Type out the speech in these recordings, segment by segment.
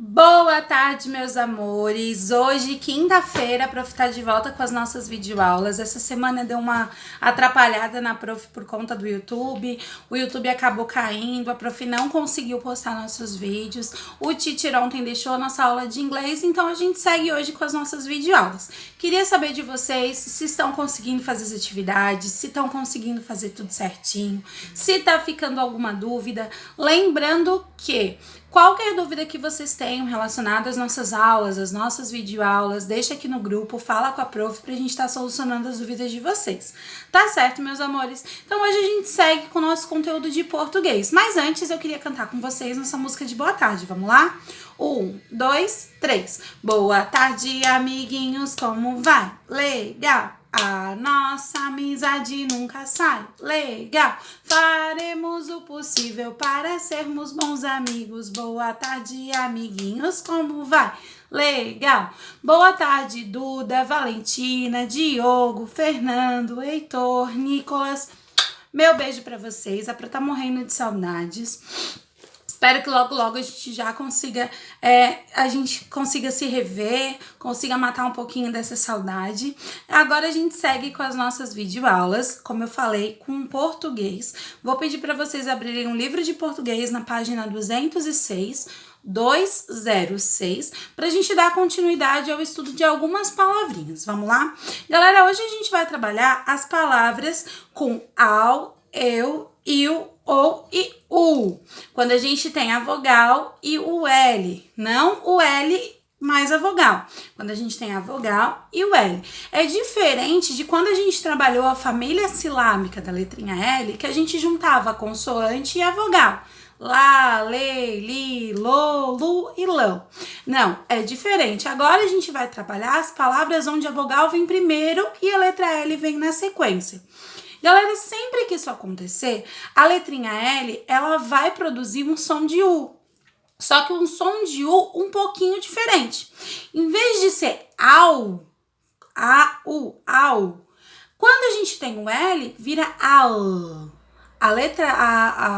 Boa tarde, meus amores! Hoje, quinta-feira, a Prof tá de volta com as nossas videoaulas. Essa semana deu uma atrapalhada na Prof por conta do YouTube. O YouTube acabou caindo, a Prof não conseguiu postar nossos vídeos. O teacher ontem deixou a nossa aula de inglês, então a gente segue hoje com as nossas videoaulas. Queria saber de vocês se estão conseguindo fazer as atividades, se estão conseguindo fazer tudo certinho, se tá ficando alguma dúvida. Lembrando que qualquer dúvida que vocês tenham relacionada às nossas aulas, às nossas videoaulas, deixa aqui no grupo, fala com a prof pra gente estar solucionando as dúvidas de vocês. Tá certo, meus amores? Então hoje a gente segue com o nosso conteúdo de português. Mas antes eu queria cantar com vocês nossa música de boa tarde. Vamos lá? 1, 2, 3. Boa tarde, amiguinhos, como vai? Legal! A nossa amizade nunca sai, legal. Faremos o possível para sermos bons amigos. Boa tarde, amiguinhos, como vai? Legal. Boa tarde, Duda, Valentina, Diogo, Fernando, Heitor, Nicolas. Meu beijo pra vocês. A Pro tá morrendo de saudades. Espero que logo, logo a gente já consiga, se rever, consiga matar um pouquinho dessa saudade. Agora a gente segue com as nossas videoaulas, como eu falei, com português. Vou pedir para vocês abrirem um livro de português na página 206, para a gente dar continuidade ao estudo de algumas palavrinhas. Vamos lá? Galera, hoje a gente vai trabalhar as palavras com ao, eu, il, ou e u. Quando a gente tem a vogal e o L. Não o L mais a vogal. Quando a gente tem a vogal e o L. É diferente de quando a gente trabalhou a família silábica da letrinha L, que a gente juntava a consoante e a vogal. Lá, lê, li, lo, lu e lão. Não, é diferente. Agora a gente vai trabalhar as palavras onde a vogal vem primeiro e a letra L vem na sequência. Galera, sempre que isso acontecer, a letrinha L, ela vai produzir um som de U. Só que um som de U um pouquinho diferente. Em vez de ser au, au, quando a gente tem o L, vira al. A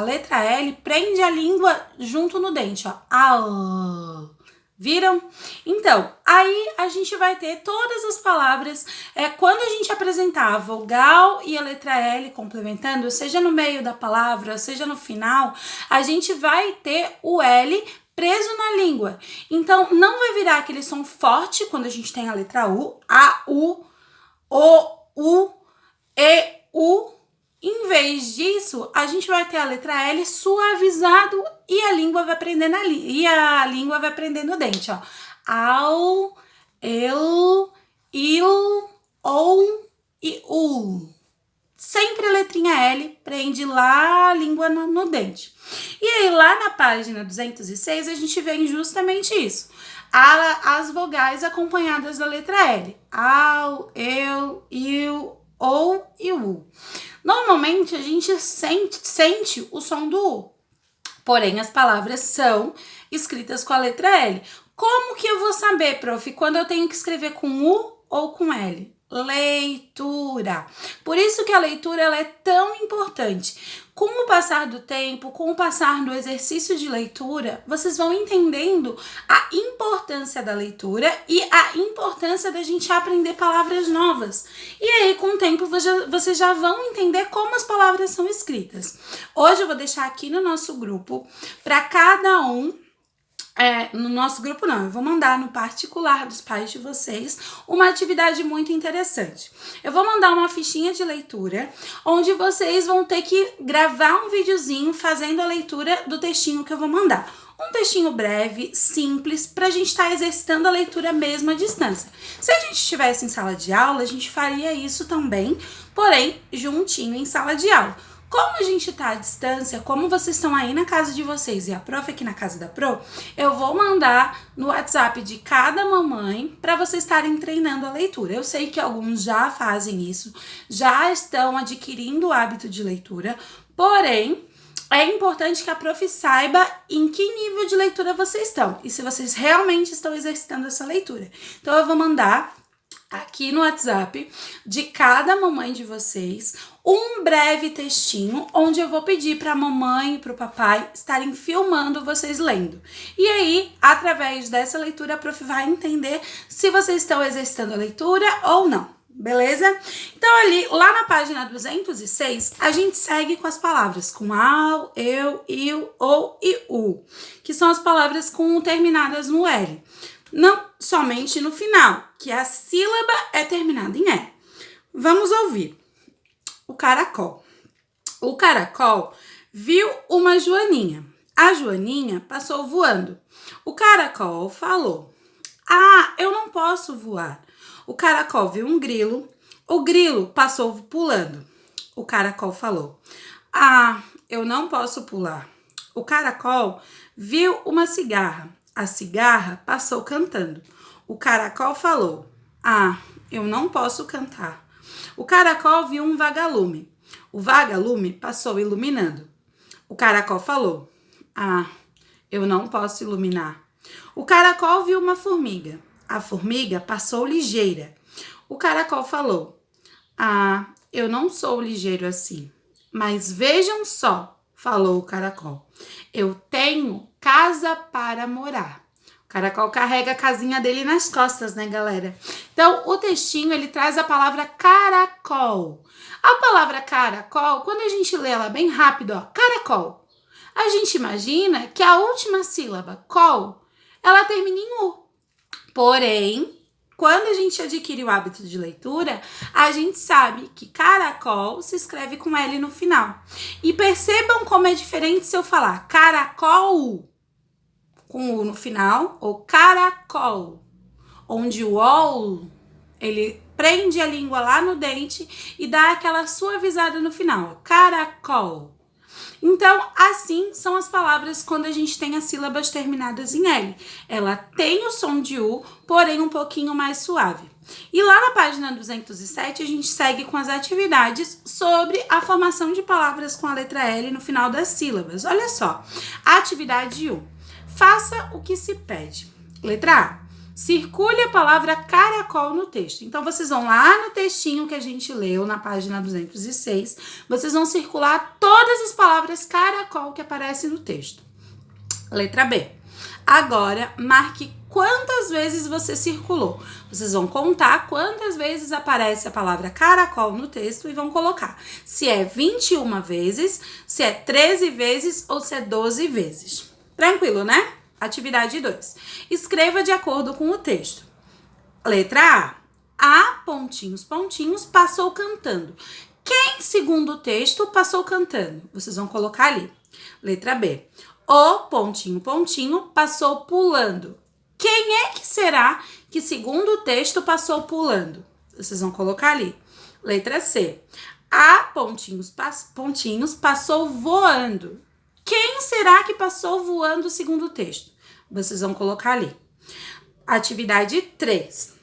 letra L prende a língua junto no dente, ó. Al. Viram? Então, aí a gente vai ter todas as palavras, quando a gente apresentar a vogal e a letra L complementando, seja no meio da palavra, seja no final, a gente vai ter o L preso na língua. Então, não vai virar aquele som forte quando a gente tem a letra U, A, U, O, U, E, U. Em vez disso, a gente vai ter a letra L suavizado e a língua vai prender no dente, ó. Au, eu, il, ou e u. Sempre a letrinha L prende lá a língua no dente. E aí, lá na página 206, a gente vê justamente isso. As vogais acompanhadas da letra L. Au, eu, il, ou e u. Normalmente, a gente sente o som do U. Porém, as palavras são escritas com a letra L. Como que eu vou saber, prof, quando eu tenho que escrever com U ou com L? Leitura. Por isso que a leitura ela é tão importante. Com o passar do tempo, com o passar do exercício de leitura, vocês vão entendendo a importância da leitura e a importância da gente aprender palavras novas. E aí, com o tempo, vocês já vão entender como as palavras são escritas. Hoje eu vou deixar aqui no nosso grupo, para cada um, no nosso grupo não, eu vou mandar no particular dos pais de vocês uma atividade muito interessante. Eu vou mandar uma fichinha de leitura, onde vocês vão ter que gravar um videozinho fazendo a leitura do textinho que eu vou mandar. Um textinho breve, simples, pra gente estar exercitando a leitura mesmo à distância. Se a gente estivesse em sala de aula, a gente faria isso também, porém, juntinho em sala de aula. Como a gente tá à distância, como vocês estão aí na casa de vocês e a prof aqui na casa da Pro, eu vou mandar no WhatsApp de cada mamãe para vocês estarem treinando a leitura. Eu sei que alguns já fazem isso, já estão adquirindo o hábito de leitura, porém, é importante que a prof saiba em que nível de leitura vocês estão e se vocês realmente estão exercitando essa leitura. Então, eu vou mandar aqui no WhatsApp de cada mamãe de vocês um breve textinho onde eu vou pedir para a mamãe e para o papai estarem filmando vocês lendo. E aí, através dessa leitura, a prof vai entender se vocês estão exercitando a leitura ou não, beleza? Então ali, lá na página 206, a gente segue com as palavras com au, eu, il, ou e u, que são as palavras terminadas no L. Não somente no final, que a sílaba é terminada em E. Vamos ouvir. O caracol. O caracol viu uma joaninha. A joaninha passou voando. O caracol falou: ah, eu não posso voar. O caracol viu um grilo. O grilo passou pulando. O caracol falou: ah, eu não posso pular. O caracol viu uma cigarra. A cigarra passou cantando. O caracol falou: ah, eu não posso cantar. O caracol viu um vagalume. O vagalume passou iluminando. O caracol falou: ah, eu não posso iluminar. O caracol viu uma formiga. A formiga passou ligeira. O caracol falou: ah, eu não sou ligeiro assim. Mas vejam só, falou o caracol, eu tenho casa para morar. O caracol carrega a casinha dele nas costas, né, galera? Então, o textinho, ele traz a palavra caracol. A palavra caracol, quando a gente lê ela bem rápido, ó, caracol, a gente imagina que a última sílaba, col, ela termina em u. Porém, quando a gente adquire o hábito de leitura, a gente sabe que caracol se escreve com L no final. E percebam como é diferente se eu falar caracol com U no final ou caracol, onde o OL, ele prende a língua lá no dente e dá aquela suavizada no final, caracol. Então, assim são as palavras quando a gente tem as sílabas terminadas em L. Ela tem o som de U, porém um pouquinho mais suave. E lá na página 207, a gente segue com as atividades sobre a formação de palavras com a letra L no final das sílabas. Olha só, atividade 1. Faça o que se pede. Letra A. Circule a palavra caracol no texto. Então, vocês vão lá no textinho que a gente leu, na página 206, vocês vão circular todas as palavras caracol que aparecem no texto. Letra B. Agora, marque quantas vezes você circulou. Vocês vão contar quantas vezes aparece a palavra caracol no texto e vão colocar se é 21 vezes, se é 13 vezes ou se é 12 vezes. Tranquilo, né? Atividade 2. Escreva de acordo com o texto. Letra A. Pontinhos, pontinhos, passou cantando. Quem, segundo o texto, passou cantando? Vocês vão colocar ali. Letra B. O, pontinho, pontinho, passou pulando. Quem é que será que, segundo o texto, passou pulando? Vocês vão colocar ali. Letra C. A, pontinhos, pontinhos, passou voando. Quem será que passou voando segundo o texto? Vocês vão colocar ali. Atividade 3.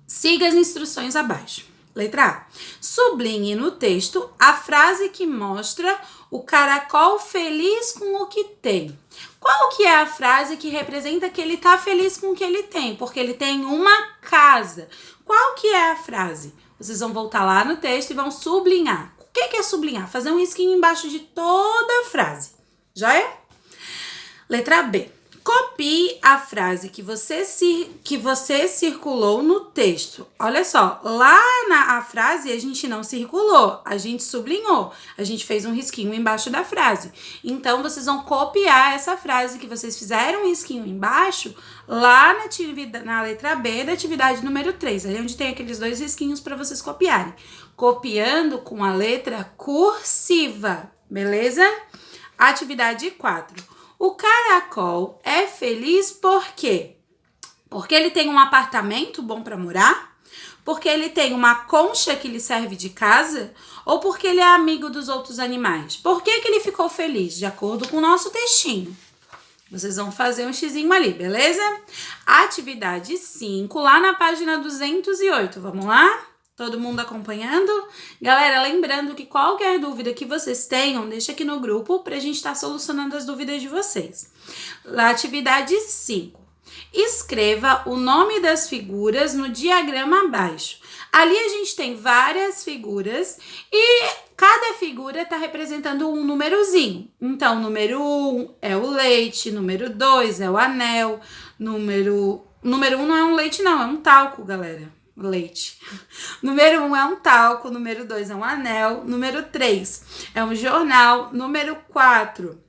Siga as instruções abaixo. Letra A. Sublinhe no texto a frase que mostra o caracol feliz com o que tem. Qual que é a frase que representa que ele está feliz com o que ele tem? Porque ele tem uma casa. Qual que é a frase? Vocês vão voltar lá no texto e vão sublinhar. O que é sublinhar? Fazer um risquinho embaixo de toda a frase. Já é? Letra B. Copie a frase que você circulou no texto. Olha só, lá na frase a gente não circulou, a gente sublinhou, a gente fez um risquinho embaixo da frase. Então, vocês vão copiar essa frase que vocês fizeram um risquinho embaixo lá na letra B da atividade número 3, ali onde tem aqueles dois risquinhos para vocês copiarem. Copiando com a letra cursiva, beleza? Atividade 4. O caracol é feliz por quê? Porque ele tem um apartamento bom para morar? Porque ele tem uma concha que lhe serve de casa? Ou porque ele é amigo dos outros animais? Por que ele ficou feliz? De acordo com o nosso textinho. Vocês vão fazer um xizinho ali, beleza? Atividade 5, lá na página 208. Vamos lá? Todo mundo acompanhando? Galera, lembrando que qualquer dúvida que vocês tenham, deixa aqui no grupo pra gente estar solucionando as dúvidas de vocês. Atividade 5. Escreva o nome das figuras no diagrama abaixo. Ali a gente tem várias figuras e cada figura está representando um númerozinho. Então, número 1 é o leite, número 2 é o anel, número 1 não é um leite não, é um talco, galera. Leite. Número 1 é um talco, número 2 é um anel, número 3 é um jornal, número 4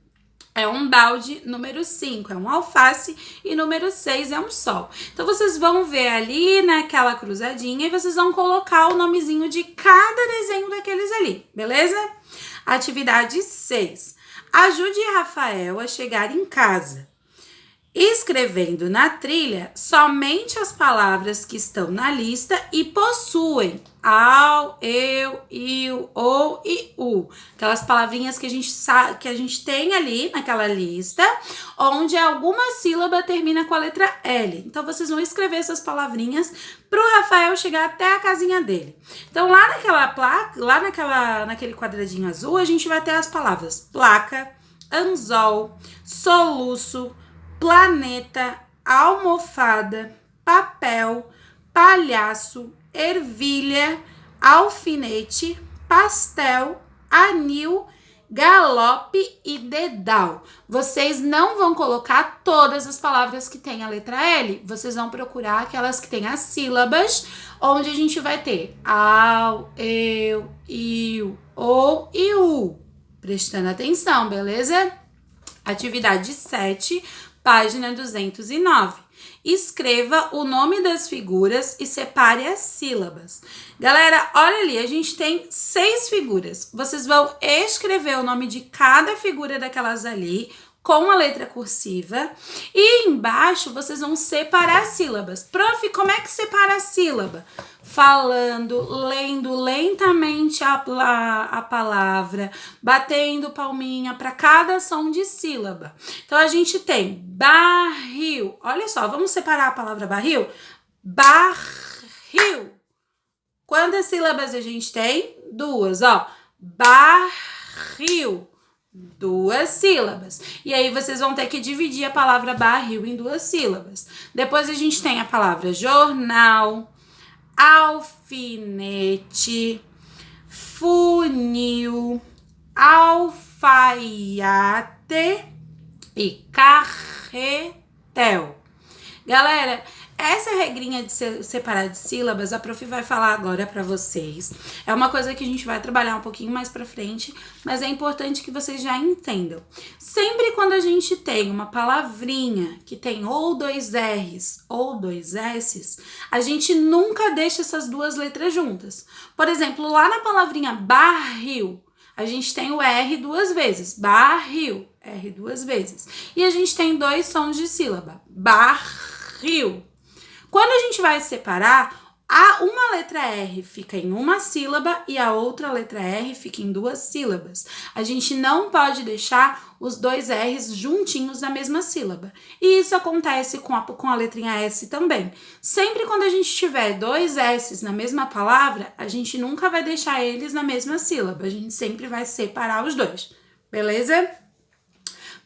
é um balde, número 5 é um alface e número 6 é um sol. Então, vocês vão ver ali naquela cruzadinha e vocês vão colocar o nomezinho de cada desenho daqueles ali, beleza? Atividade 6. Ajude Rafael a chegar em casa, escrevendo na trilha somente as palavras que estão na lista e possuem ao, eu, il, ou e u. Aquelas palavrinhas que a gente sabe, que a gente tem ali naquela lista, onde alguma sílaba termina com a letra L. Então, vocês vão escrever essas palavrinhas para o Rafael chegar até a casinha dele. Então, lá naquela placa, naquele quadradinho azul, a gente vai ter as palavras placa, anzol, soluço, planeta, almofada, papel, palhaço, ervilha, alfinete, pastel, anil, galope e dedal. Vocês não vão colocar todas as palavras que tem a letra L, vocês vão procurar aquelas que tem as sílabas, onde a gente vai ter ao, eu, il, ou e u. Prestando atenção, beleza? Atividade 7. Página 209. Escreva o nome das figuras e separe as sílabas. Galera, olha ali, a gente tem 6 figuras. Vocês vão escrever o nome de cada figura daquelas ali com a letra cursiva e embaixo vocês vão separar as sílabas. Prof, como é que separa a sílaba? Falando, lendo lentamente a palavra, batendo palminha para cada som de sílaba. Então, a gente tem barril. Olha só, vamos separar a palavra barril? Barril. Quantas sílabas a gente tem? 2, ó. Barril. 2 sílabas. E aí, vocês vão ter que dividir a palavra barril em 2 sílabas. Depois, a gente tem a palavra jornal, alfinete, funil, alfaiate e carretel. Galera, essa regrinha de separar de sílabas, a prof vai falar agora pra vocês. É uma coisa que a gente vai trabalhar um pouquinho mais pra frente, mas é importante que vocês já entendam. Sempre quando a gente tem uma palavrinha que tem ou 2 R's ou 2 S's, a gente nunca deixa essas 2 letras juntas. Por exemplo, lá na palavrinha barril, a gente tem o R 2 vezes, barril, R 2 vezes. E a gente tem 2 sons de sílaba, barril. Quando a gente vai separar, uma letra R fica em uma sílaba e a outra letra R fica em 2 sílabas. A gente não pode deixar os 2 R's juntinhos na mesma sílaba. E isso acontece com a letrinha S também. Sempre quando a gente tiver 2 S's na mesma palavra, a gente nunca vai deixar eles na mesma sílaba. A gente sempre vai separar os dois. Beleza?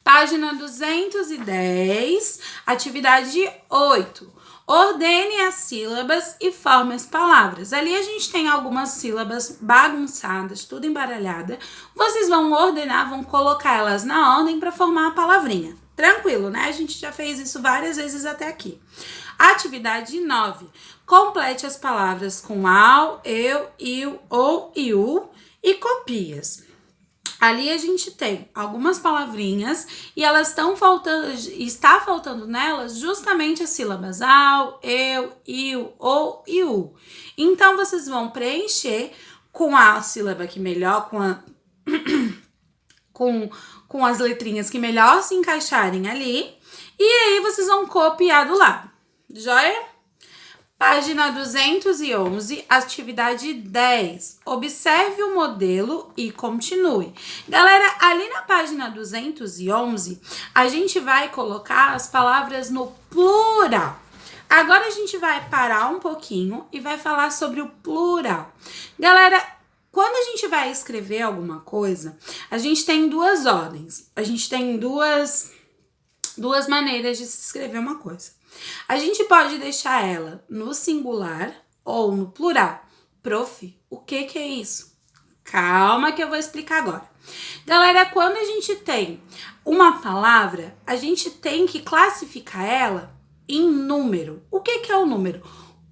Página 210, atividade 8. Ordene as sílabas e forme as palavras. Ali a gente tem algumas sílabas bagunçadas, tudo embaralhada. Vocês vão ordenar, vão colocar elas na ordem para formar a palavrinha. Tranquilo, né? A gente já fez isso várias vezes até aqui. Atividade 9. Complete as palavras com ao, eu, il, ou, iu e copie-as. Ali a gente tem algumas palavrinhas e elas está faltando nelas justamente as sílabas ao, eu, il, ou, iu. Então, vocês vão preencher com a sílaba que melhor, com as letrinhas que melhor se encaixarem ali. E aí, vocês vão copiar do lado. Joia? Página 211, atividade 10. Observe o modelo e continue. Galera, ali na página 211, a gente vai colocar as palavras no plural. Agora a gente vai parar um pouquinho e vai falar sobre o plural. Galera, quando a gente vai escrever alguma coisa, a gente tem 2 ordens. A gente tem duas duas maneiras de se escrever uma coisa. A gente pode deixar ela no singular ou no plural. Prof, o que é isso? Calma que eu vou explicar agora. Galera, quando a gente tem uma palavra, a gente tem que classificar ela em número. O que é o número?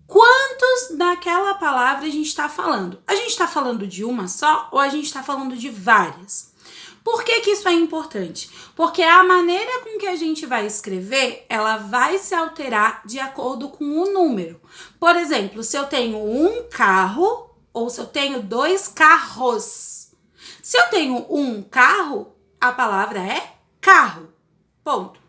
Quantos daquela palavra a gente está falando? A gente está falando de uma só ou a gente está falando de várias? Por que isso é importante? Porque a maneira com que a gente vai escrever, ela vai se alterar de acordo com o número. Por exemplo, se eu tenho um carro ou se eu tenho dois carros. Se eu tenho um carro, a palavra é carro. Ponto.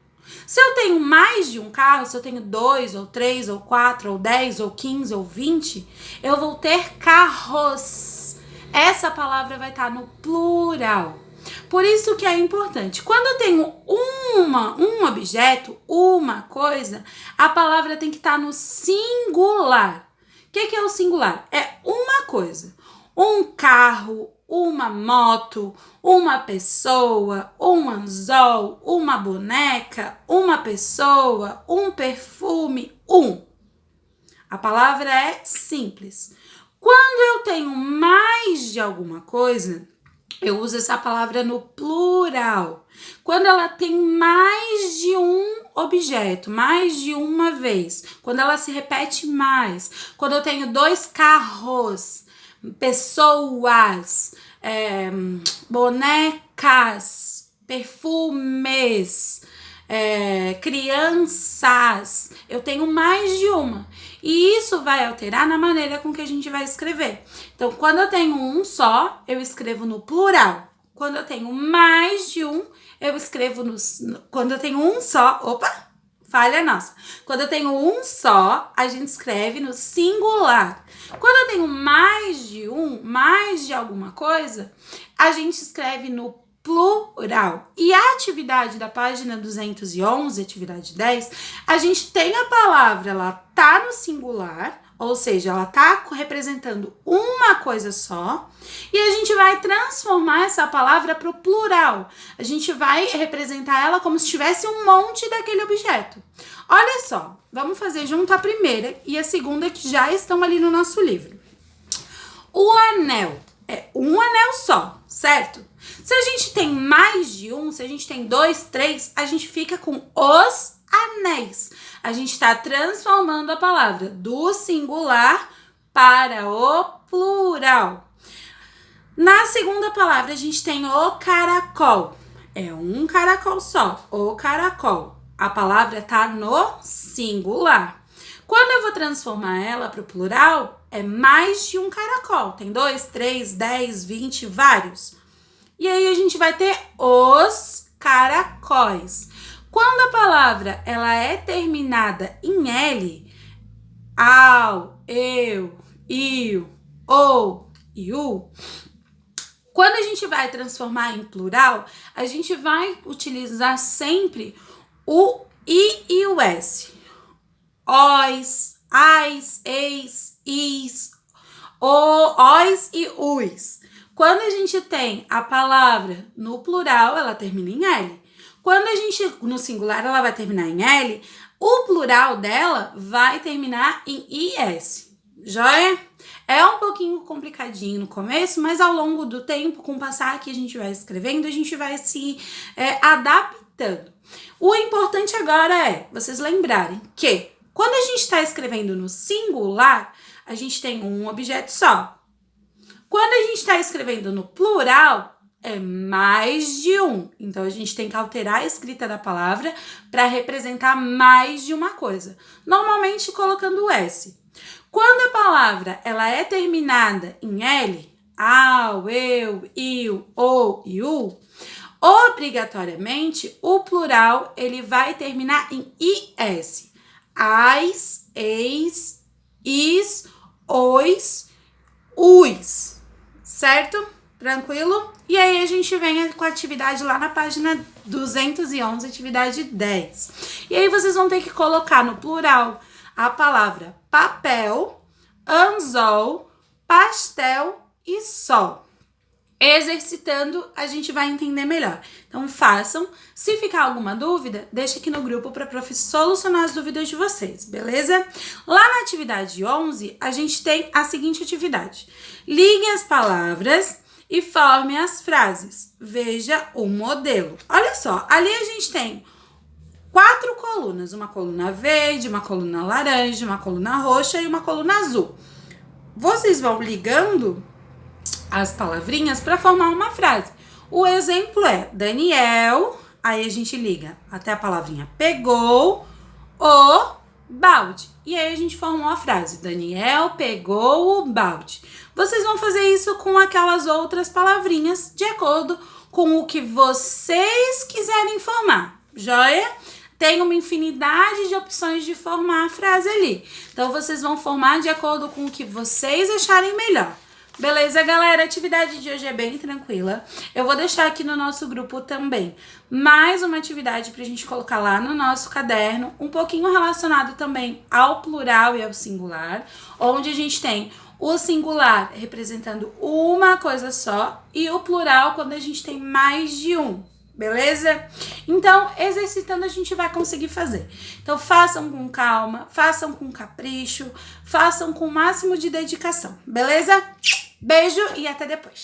Se eu tenho mais de um carro, se eu tenho 2, ou 3, ou 4, ou 10, ou 15, ou 20, eu vou ter carros. Essa palavra vai estar no plural. Por isso que é importante. Quando eu tenho um objeto, uma coisa, a palavra tem que estar no singular. O que é o singular? É uma coisa. Um carro, uma moto, uma pessoa, um anzol, uma boneca, uma pessoa, um perfume, um. A palavra é simples. Quando eu tenho mais de alguma coisa, eu uso essa palavra no plural. Quando ela tem mais de um objeto, mais de uma vez, quando ela se repete mais, quando eu tenho dois carros, pessoas, bonecas, perfumes, crianças, eu tenho mais de uma. E isso vai alterar na maneira com que a gente vai escrever. Então, quando eu tenho um só, eu escrevo no plural. Quando eu tenho mais de um, eu escrevo no... Quando eu tenho um só... Opa! Falha nossa. Quando eu tenho um só, a gente escreve no singular. Quando eu tenho mais de um, mais de alguma coisa, a gente escreve no plural. E a atividade da página 211, atividade 10, a gente tem a palavra, ela tá no singular, ou seja, ela tá representando uma coisa só, e a gente vai transformar essa palavra para o plural. A gente vai representar ela como se tivesse um monte daquele objeto. Olha só, vamos fazer junto a primeira e a segunda que já estão ali no nosso livro. O anel é um anel só, certo? Se a gente tem mais de um, se a gente tem 2, 3, a gente fica com os anéis. A gente está transformando a palavra do singular para o plural. Na segunda palavra, a gente tem o caracol. É um caracol só, o caracol. A palavra está no singular. Quando eu vou transformar ela para o plural, é mais de um caracol. Tem 2, 3, 10, 20, vários. E aí a gente vai ter os caracóis. Quando a palavra ela é terminada em L, ao, eu, iu, ou, iu, quando a gente vai transformar em plural, a gente vai utilizar sempre o I e o S. Os, ais, eis, is, os e us. Quando a gente tem a palavra no plural, ela termina em L. Quando a gente, no singular, ela vai terminar em L, o plural dela vai terminar em IS. Joia? É um pouquinho complicadinho no começo, mas ao longo do tempo, com o passar que a gente vai escrevendo, a gente vai se adaptando. O importante agora é vocês lembrarem que quando a gente está escrevendo no singular, a gente tem um objeto só. Quando a gente está escrevendo no plural, é mais de um. Então, a gente tem que alterar a escrita da palavra para representar mais de uma coisa. Normalmente, colocando o S. Quando a palavra ela é terminada em L, ao, eu, iu, ou, iu, obrigatoriamente, o plural ele vai terminar em IS. Ais, eis, is, os, us. Certo? Tranquilo? E aí a gente vem com a atividade lá na página 211, atividade 10. E aí vocês vão ter que colocar no plural a palavra papel, anzol, pastel e sol. Exercitando, a gente vai entender melhor. Então, façam. Se ficar alguma dúvida, deixa aqui no grupo para a prof solucionar as dúvidas de vocês, beleza? Lá na atividade 11, a gente tem a seguinte atividade. Ligue as palavras e forme as frases. Veja o modelo. Olha só, ali a gente tem 4 colunas. Uma coluna verde, uma coluna laranja, uma coluna roxa e uma coluna azul. Vocês vão ligando as palavrinhas para formar uma frase. O exemplo é Daniel, aí a gente liga até a palavrinha pegou o balde. E aí a gente formou a frase, Daniel pegou o balde. Vocês vão fazer isso com aquelas outras palavrinhas de acordo com o que vocês quiserem formar, joia? Tem uma infinidade de opções de formar a frase ali. Então, vocês vão formar de acordo com o que vocês acharem melhor. Beleza, galera? A atividade de hoje é bem tranquila. Eu vou deixar aqui no nosso grupo também mais uma atividade pra gente colocar lá no nosso caderno, um pouquinho relacionado também ao plural e ao singular, onde a gente tem o singular representando uma coisa só e o plural quando a gente tem mais de um. Beleza? Então, exercitando a gente vai conseguir fazer. Então, façam com calma, façam com capricho, façam com o máximo de dedicação. Beleza? Beijo e até depois.